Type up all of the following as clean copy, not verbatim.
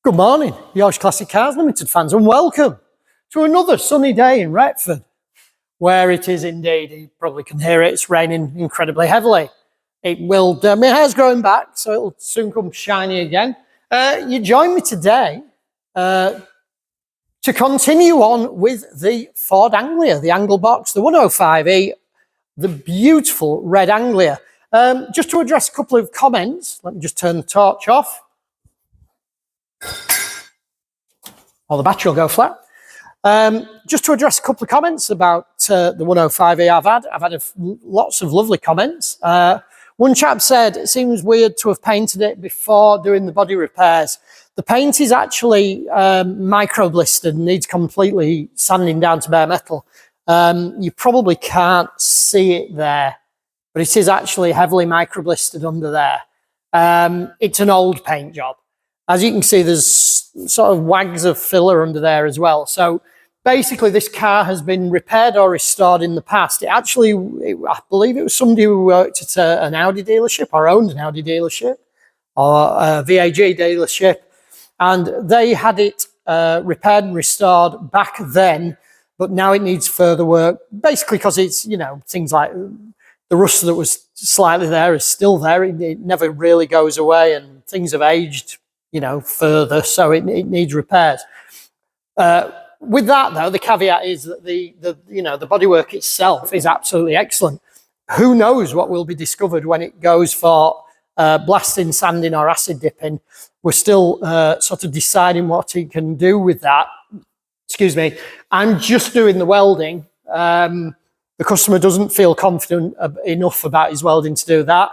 Good morning, Yorkshire Classic Cars Ltd fans, and welcome to another sunny day in Retford, where it is indeed, you probably can hear it, it's raining incredibly heavily. It will, my hair's growing back, so it'll soon come shiny again. You join me today to continue on with the Ford Anglia, the angle box, the 105e, the beautiful red Anglia. Just to address a couple of comments, let me just turn the torch off. Or the battery will go flat. Just to address a couple of comments about the 105e I've had lots of lovely comments. One chap said, it seems weird to have painted it before doing the body repairs. The paint is actually micro blistered and needs completely sanding down to bare metal. You probably can't see it there, but it is actually heavily micro blistered under there. It's an old paint job. As you can see, there's sort of wags of filler under there as well. So basically this car has been repaired or restored in the past. I believe it was somebody who worked at an Audi dealership or owned an Audi dealership or a VAG dealership. And they had it repaired and restored back then, but now it needs further work. Basically because it's, you know, things like the rust that was slightly there is still there. It never really goes away, and things have aged, you know, further, so it needs repairs. With that though, the caveat is that the bodywork itself is absolutely excellent. Who knows what will be discovered when it goes for blasting, sanding or acid dipping. We're still sort of deciding what it can do with that. Excuse me. I'm just doing the welding. The customer doesn't feel confident enough about his welding to do that.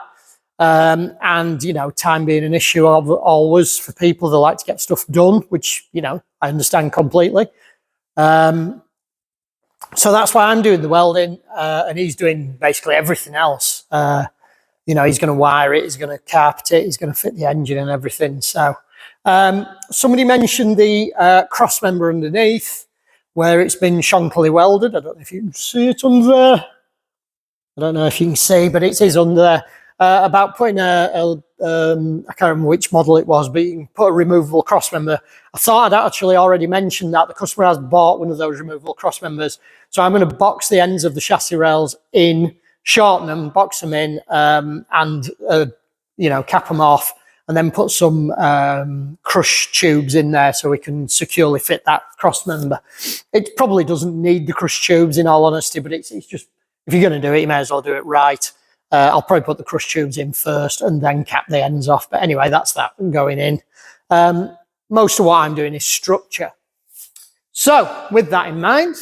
And, you know, time being an issue always for people that like to get stuff done, which, you know, I understand completely. So that's why I'm doing the welding, and he's doing basically everything else. You know, he's going to wire it, he's going to carpet it, he's going to fit the engine and everything. So somebody mentioned the cross member underneath where it's been shonkily welded. I don't know if you can see it under there. I don't know if you can see, but it is under there. About putting I can't remember which model it was, but you can put a removable cross member. I thought I'd actually already mentioned that the customer has bought one of those removable cross members. So I'm going to box the ends of the chassis rails in, shorten them, box them in, and you know, cap them off, and then put some crush tubes in there so we can securely fit that cross member. It probably doesn't need the crush tubes, in all honesty, but it's just, if you're going to do it, you may as well do it right. I'll probably put the crush tubes in first and then cap the ends off. But anyway, that's that going in. Most of what I'm doing is structure. So with that in mind,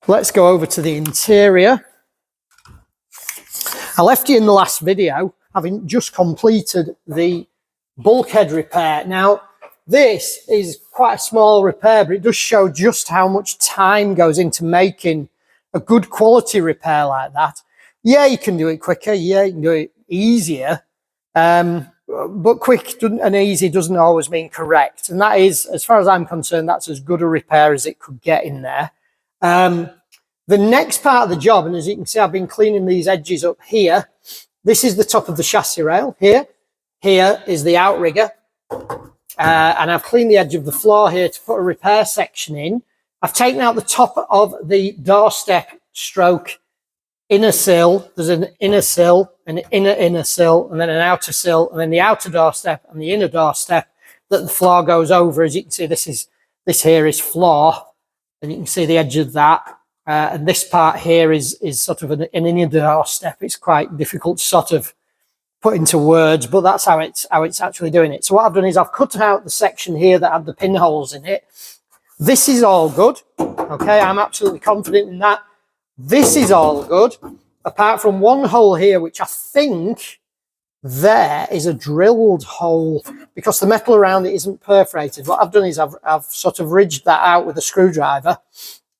let's go over to the interior. I left you in the last video having just completed the bulkhead repair. Now, this is quite a small repair, but it does show just how much time goes into making a good quality repair like that. Yeah, you can do it quicker. Yeah, you can do it easier. But quick and easy doesn't always mean correct. And that is, as far as I'm concerned, that's as good a repair as it could get in there. The next part of the job, and as you can see, I've been cleaning these edges up here. This is the top of the chassis rail here. Here is the outrigger. And I've cleaned the edge of the floor here to put a repair section in. I've taken out the top of the doorstep stroke inner sill. There's an inner sill, an inner sill, and then an outer sill, and then the outer doorstep and the inner doorstep that the floor goes over. As you can see, this here is floor, and you can see the edge of that. And this part here is sort of an inner doorstep. It's quite difficult to sort of put into words, but that's how it's actually doing it. So what I've done is I've cut out the section here that had the pinholes in it. This is all good, okay? I'm absolutely confident in that. This is all good, apart from one hole here, which I think there is a drilled hole because the metal around it isn't perforated. What I've done is I've sort of ridged that out with a screwdriver.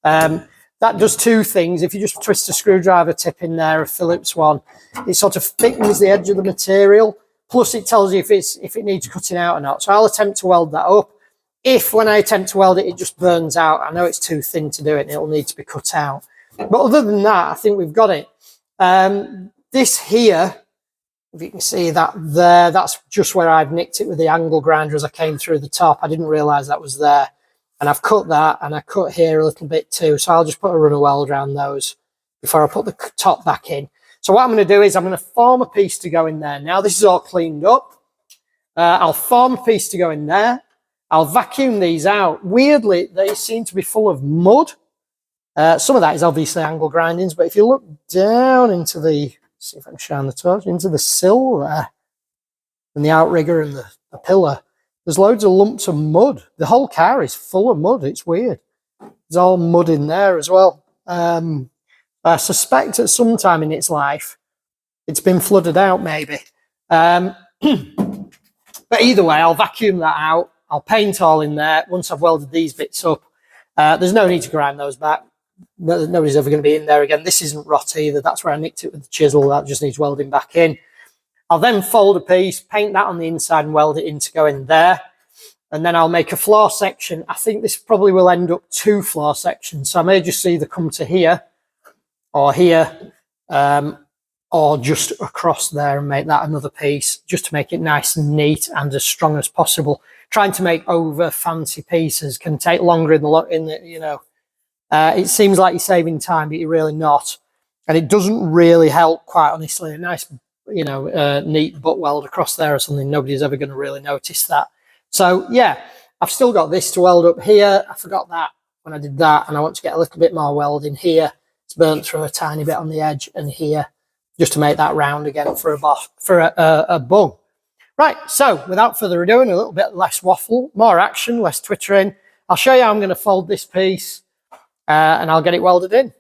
That does two things. If you just twist a screwdriver tip in there, a Phillips one, it sort of thickens the edge of the material, plus it tells you if it needs cutting out or not. So I'll attempt to weld that up. If when I attempt to weld it, it just burns out, I know it's too thin to do it and it'll need to be cut out. But other than that, I think we've got it. This here If you can see that there, that's just where I've nicked it with the angle grinder as I came through the top. I didn't realise that was there. And I've cut that, and I cut here a little bit too. So I'll just put a runner weld around those before I put the top back in. So what I'm going to do is I'm going to form a piece to go in there. Now this is all cleaned up. I'll form a piece to go in there. I'll vacuum these out. Weirdly, they seem to be full of mud. Some of that is obviously angle grindings, but if you look down into the, see if I can shine the torch, into the sill there, and the outrigger and the pillar, there's loads of lumps of mud. The whole car is full of mud. It's weird. There's all mud in there as well. I suspect at some time in its life, it's been flooded out maybe. But either way, I'll vacuum that out. I'll paint all in there. Once I've welded these bits up, there's no need to grind those back. Nobody's ever going to be in there again. This isn't rot either. That's where I nicked it with the chisel. That just needs welding back in. I'll then fold a piece, paint that on the inside and weld it in to go in there. And then I'll make a floor section. I think this probably will end up 2 floor sections. So I may just either come to here, or just across there and make that another piece, just to make it nice and neat and as strong as possible. Trying to make over fancy pieces can take longer in the you know. It seems like you're saving time, but you're really not. And it doesn't really help, quite honestly. A nice, you know, neat butt weld across there or something, nobody's ever going to really notice that. So, yeah, I've still got this to weld up here. I forgot that when I did that, and I want to get a little bit more welding here. It's burnt through a tiny bit on the edge and here, just to make that round again for a bung. Right, so without further ado, and a little bit less waffle, more action, less twittering, I'll show you how I'm going to fold this piece. And I'll get it welded in.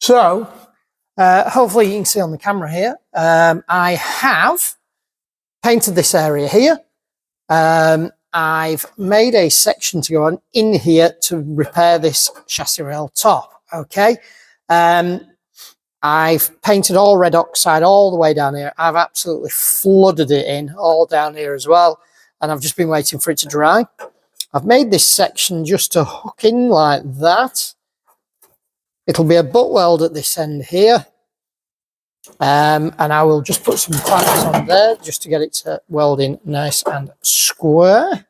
So, hopefully you can see on the camera here, I have painted this area here. I've made a section to go on in here to repair this chassis rail top, okay? I've painted all red oxide all the way down here. I've absolutely flooded it in all down here as well, and I've just been waiting for it to dry. I've made this section just to hook in like that. It'll be a butt weld at this end here. And I will just put some clamps on there just to get it to weld in nice and square.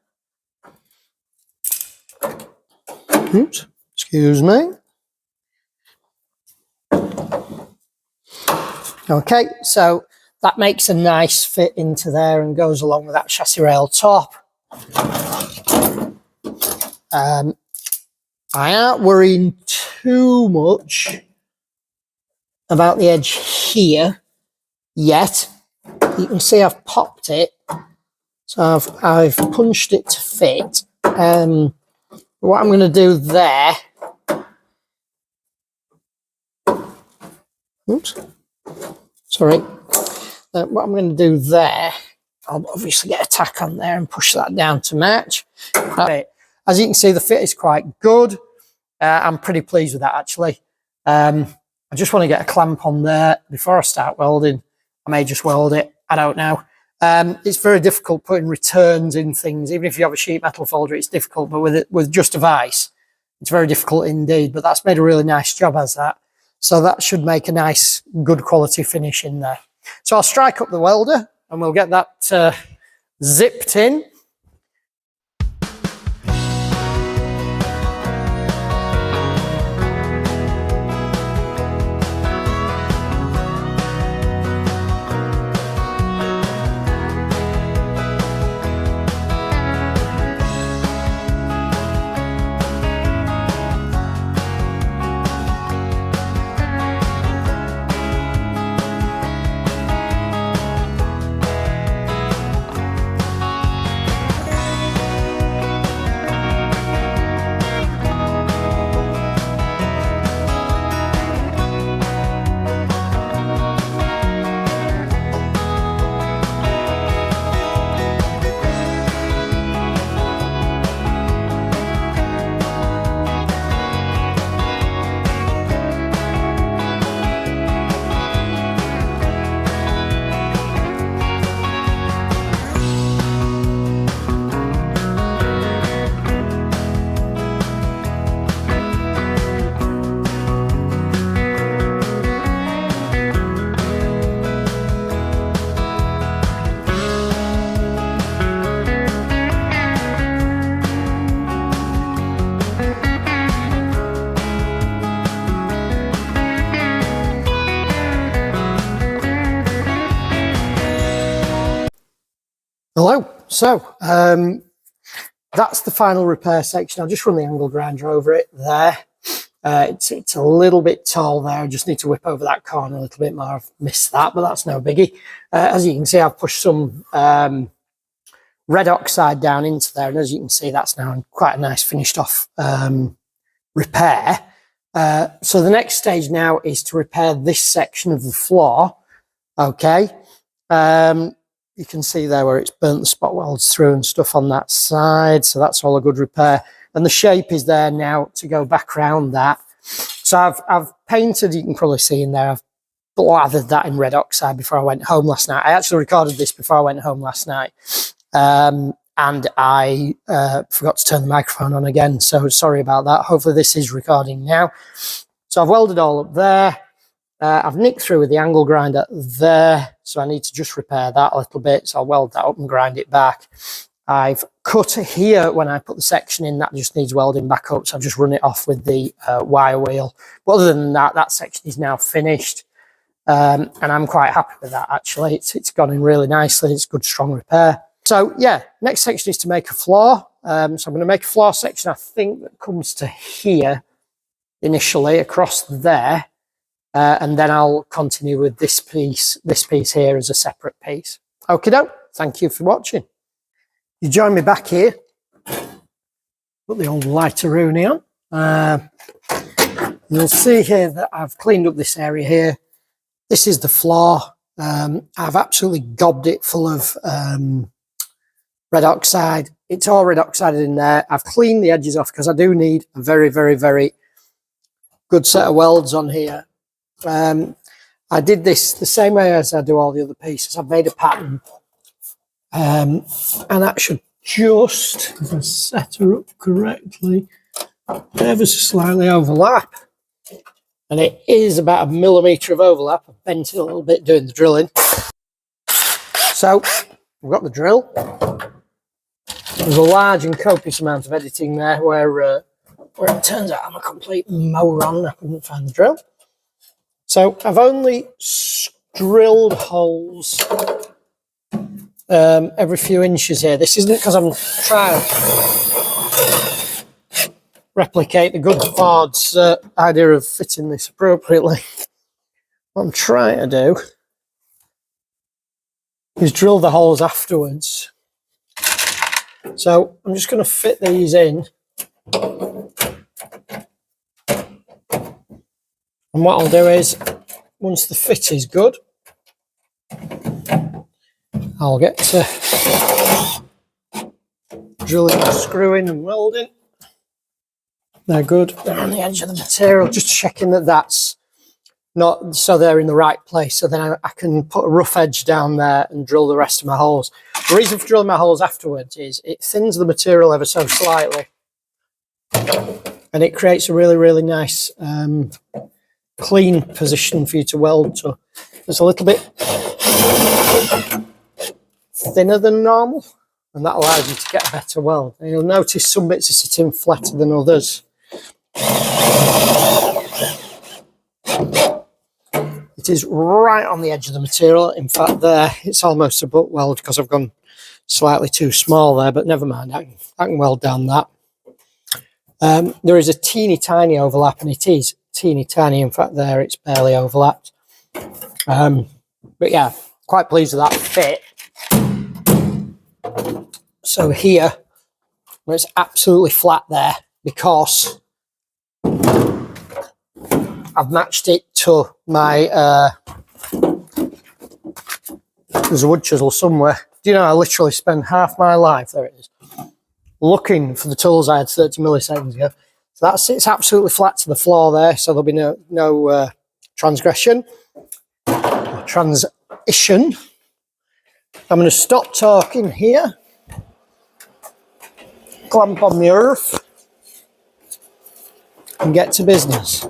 Oops, excuse me. Okay, so that makes a nice fit into there and goes along with that chassis rail top. I aren't worrying too much about the edge here yet. You can see I've popped it, so I've punched it to fit. What I'm going to do there, oops, sorry, what I'm going to do there, I'll obviously get a tack on there and push that down to match. Right. As you can see, the fit is quite good. I'm pretty pleased with that, actually. I just want to get a clamp on there before I start welding. I may just weld it, I don't know. It's very difficult putting returns in things. Even if you have a sheet metal folder, it's difficult, but with just a vise, it's very difficult indeed. But that's made a really nice job as that. So that should make a nice, good quality finish in there. So I'll strike up the welder and we'll get that zipped in. Hello. So that's the final repair section. I'll just run the angle grinder over it there. It's a little bit tall there. I just need to whip over that corner a little bit more. I've missed that, but that's no biggie. As you can see, I've pushed some red oxide down into there, and as you can see, that's now quite a nice finished off repair. So the next stage now is to repair this section of the floor. Okay. You can see there where it's burnt the spot welds through and stuff on that side. So that's all a good repair. And the shape is there now to go back around that. So I've painted, you can probably see in there, I've blathered that in red oxide before I went home last night. I actually recorded this before I went home last night. And I forgot to turn the microphone on again. So sorry about that. Hopefully this is recording now. So I've welded all up there. I've nicked through with the angle grinder there, so I need to just repair that a little bit. So I'll weld that up and grind it back. I've cut here when I put the section in, that just needs welding back up, so I've just run it off with the wire wheel. But other than that, that section is now finished, and I'm quite happy with that actually. It's gone in really nicely, it's good strong repair. So yeah, next section is to make a floor. So I'm going to make a floor section, I think, that comes to here initially, across there. And then I'll continue with this piece here as a separate piece. Okie doke. Thank you for watching. You join me back here. Put the old lighter-rooney on. You'll see here that I've cleaned up this area here. This is the floor. I've absolutely gobbed it full of red oxide. It's all red oxided in there. I've cleaned the edges off because I do need a very, very, very good set of welds on here. I did this the same way as I do all the other pieces. I've made a pattern, and that should just, if I set her up correctly, ever so slightly overlap. And it is about 1 millimetre of overlap. I've bent it a little bit doing the drilling. So we've got the drill. There's a large and copious amount of editing there where it turns out I'm a complete moron. I couldn't find the drill. So I've only drilled holes every few inches here. This isn't because I'm trying to replicate the good Ford's idea of fitting this appropriately. What I'm trying to do is drill the holes afterwards. So I'm just going to fit these in. And what I'll do is, once the fit is good, I'll get to drilling and screwing and welding. They're good. They're on the edge of the material, just checking that that's not so they're in the right place. So then I can put a rough edge down there and drill the rest of my holes. The reason for drilling my holes afterwards is it thins the material ever so slightly. And it creates a really, really nice clean position for you to weld to. It's a little bit thinner than normal, and that allows you to get a better weld. And you'll notice some bits are sitting flatter than others. It is right on the edge of the material. In fact, there it's almost a butt weld because I've gone slightly too small there, but never mind, I can weld down that. There is a teeny tiny overlap, and it is teeny tiny. In fact, there it's barely overlapped. But yeah, quite pleased with that fit. So here, where it's absolutely flat there, because I've matched it to my, there's a wood chisel somewhere. Do you know, I literally spend half my life, there it is, looking for the tools I had 30 milliseconds ago. So that sits absolutely flat to the floor there, so there'll be no transgression, transition. I'm going to stop talking here, clamp on the earth, and get to business.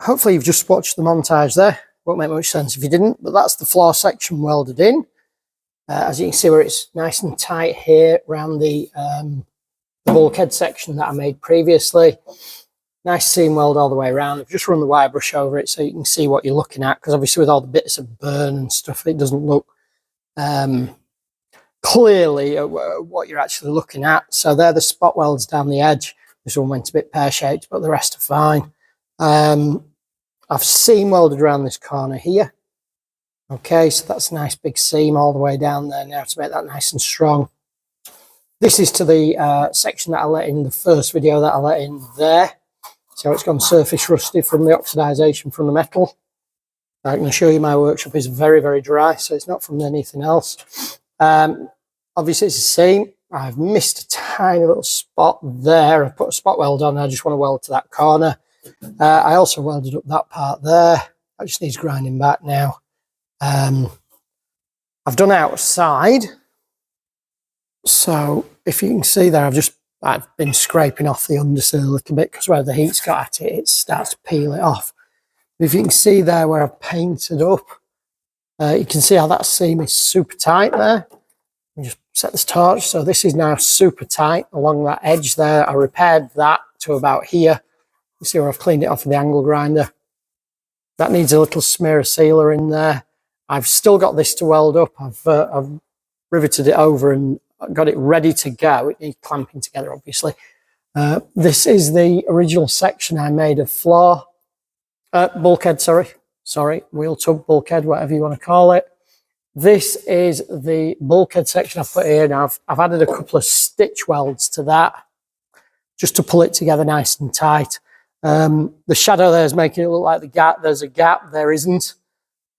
Hopefully you've just watched the montage there. Won't make much sense if you didn't, but that's the floor section welded in. As you can see where it's nice and tight here around the bulkhead section that I made previously. Nice seam weld all the way around. I've just run the wire brush over it so you can see what you're looking at, because obviously with all the bits of burn and stuff, it doesn't look clearly at what you're actually looking at. So they're the spot welds down the edge. This one went a bit pear-shaped, but the rest are fine. I've seam welded around this corner here. Okay, so that's a nice big seam all the way down there now to make that nice and strong. This is to the section that I let in the first video that I let in there. So it's gone surface rusty from the oxidization from the metal. I can assure you my workshop is very, very dry, so it's not from anything else. Obviously it's the same. I've missed a tiny little spot there. I've put a spot weld on. I just want to weld to that corner. I also welded up that part there. That just needs grinding back now. I've done outside. So if you can see there, I've been scraping off the undersill a little bit because where the heat's got at it, it starts to peel it off. If you can see there where I've painted up, you can see how that seam is super tight there. Let me just set this torch. So this is now super tight along that edge there. I repaired that to about here. You see where I've cleaned it off with the angle grinder. That needs a little smear of sealer in there. I've still got this to weld up. I've riveted it over and got it ready to go. It needs clamping together, obviously. This is the original section I made of floor, bulkhead, sorry. sorry, wheel tub, bulkhead, whatever you want to call it. This is the bulkhead section I've put here. Now I've added a couple of stitch welds to that just to pull it together nice and tight. The shadow there is making it look like there's a gap. There isn't.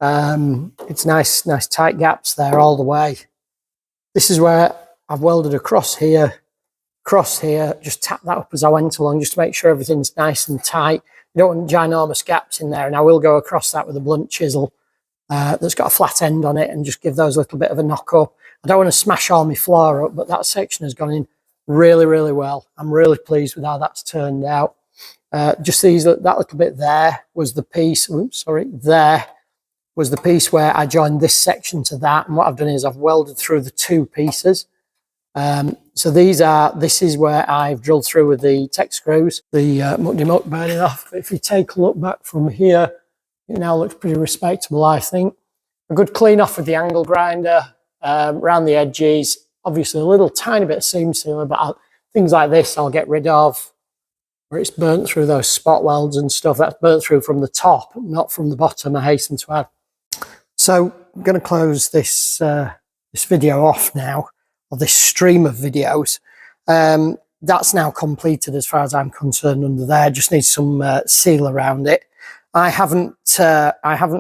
It's nice tight gaps there all the way. This is where I've welded across here, just tap that up as I went along just to make sure everything's nice and tight. You don't want ginormous gaps in there, and I will go across that with a blunt chisel that's got a flat end on it and just give those a little bit of a knock up. I don't want to smash all my floor up, but that section has gone in really, really well. I'm really pleased with how that's turned out. Just that little bit there was the piece, there was the piece where I joined this section to that, and what I've done is I've welded through the two pieces. So this is where I've drilled through with the tech screws, the muck burning off. But if you take a look back from here, it now looks pretty respectable, I think. A good clean off with the angle grinder around the edges. Obviously a little tiny bit of seam sealer, but things like this I'll get rid of, where it's burnt through those spot welds and stuff. That's burnt through from the top, not from the bottom, I hasten to add. So I'm going to close this video off now, or this stream of videos. That's now completed as far as I'm concerned under there. Just need some seal around it. I haven't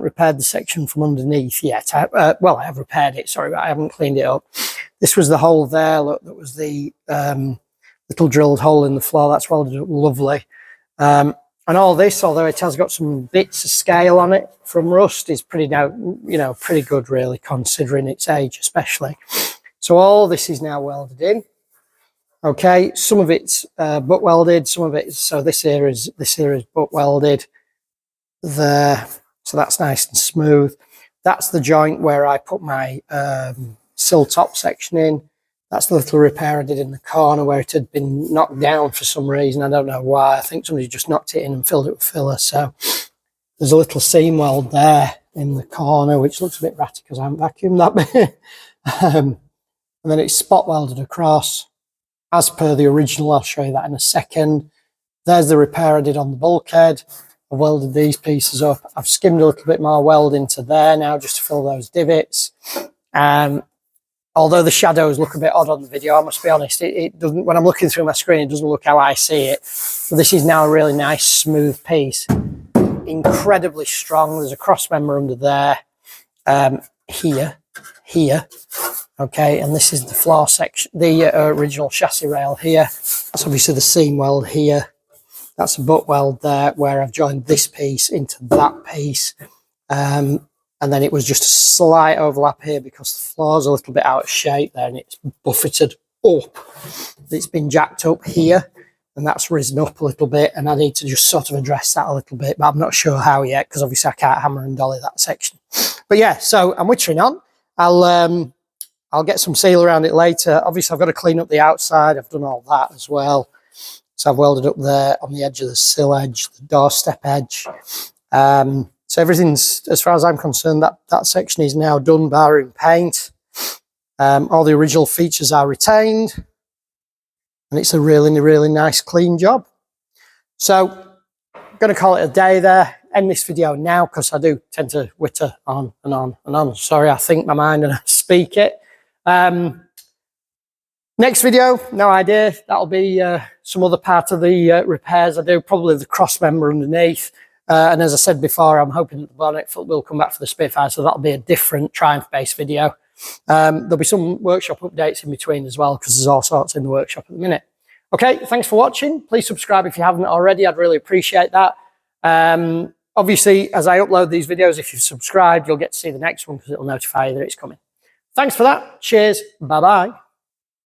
repaired the section from underneath yet. Well, I have repaired it, sorry, but I haven't cleaned it up. This was the hole there, look, that was the little drilled hole in the floor. That's welded up lovely. And all this, although it has got some bits of scale on it from rust, is pretty good really, considering its age especially. So all this is now welded in. Okay, some of it's butt welded, some of it, so this here is butt welded there. So that's nice and smooth. That's the joint where I put my sill top section in. That's the little repair I did in the corner where it had been knocked down for some reason. I don't know why. I think somebody just knocked it in and filled it with filler. So there's a little seam weld there in the corner, which looks a bit ratty because I haven't vacuumed that bit. And then it's spot welded across as per the original. I'll show you that in a second. There's the repair I did on the bulkhead. I welded these pieces up. I've skimmed a little bit more weld into there now just to fill those divots. Although the shadows look a bit odd on the video, I must be honest, it doesn't, when I'm looking through my screen, it doesn't look how I see it. But this is now a really nice, smooth piece. Incredibly strong. There's a cross member under there, here. Okay, and this is the floor section, the original chassis rail here. That's obviously the seam weld here. That's a butt weld there, where I've joined this piece into that piece. And then it was just a slight overlap here because the floor's a little bit out of shape there and it's buffeted up. It's been jacked up here and that's risen up a little bit, and I need to just sort of address that a little bit, but I'm not sure how yet because obviously I can't hammer and dolly that section. But yeah, so I'm wittering on. I'll get some seal around it later. Obviously I've got to clean up the outside. I've done all that as well. So I've welded up there on the edge of the sill edge, the doorstep edge. So everything's, as far as I'm concerned, that section is now done, barring paint. All the original features are retained, and it's a really, really nice, clean job. So I'm going to call it a day there. End this video now because I do tend to witter on and on and on. Sorry, I think my mind and I speak it. Next video, no idea. That'll be some other part of the repairs I do, probably the cross member underneath. And as I said before, I'm hoping that the bonnet foot will come back for the Spitfire, so that'll be a different Triumph-based video. There'll be some workshop updates in between as well, because there's all sorts in the workshop at the minute. Okay, thanks for watching. Please subscribe if you haven't already. I'd really appreciate that. Obviously, as I upload these videos, if you've subscribed, you'll get to see the next one because it'll notify you that it's coming. Thanks for that. Cheers. Bye-bye.